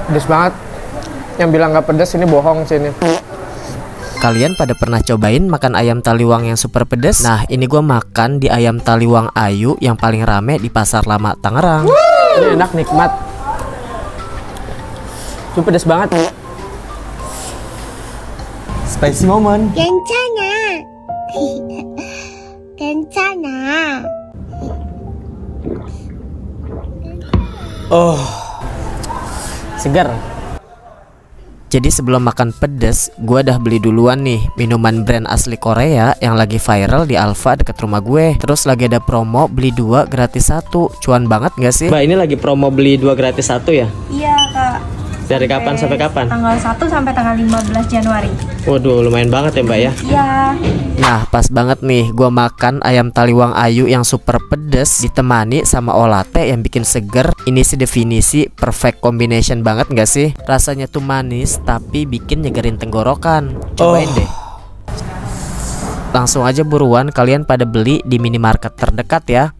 Pedes banget. Yang bilang nggak pedes ini bohong sih ini. Kalian pada pernah cobain makan ayam taliwang yang super pedes? Nah, ini gue makan di ayam taliwang Ayu yang paling rame di Pasar Lama Tangerang. Ini enak, nikmat. Itu pedes banget. Spicy moment. 괜찮아. 괜찮아. Oh, segar. Jadi sebelum makan pedes, gue udah beli duluan nih minuman brand asli Korea yang lagi viral di Alfa deket rumah gue. Terus lagi ada promo beli 2 gratis 1. Cuan banget gak sih? Mbak, ini lagi promo beli 2 gratis 1 ya? Iya kak. Dari kapan sampai kapan? Tanggal 1 sampai tanggal 15 Januari. Waduh, lumayan banget ya Mbak ya. Iya. Nah, pas banget nih gue makan ayam taliwang Ayu yang super pedes ditemani sama olate yang bikin seger. Ini sih definisi perfect combination banget gak sih? Rasanya tuh manis tapi bikin nyegerin tenggorokan. Cobain deh. Langsung aja buruan kalian pada beli di minimarket terdekat ya.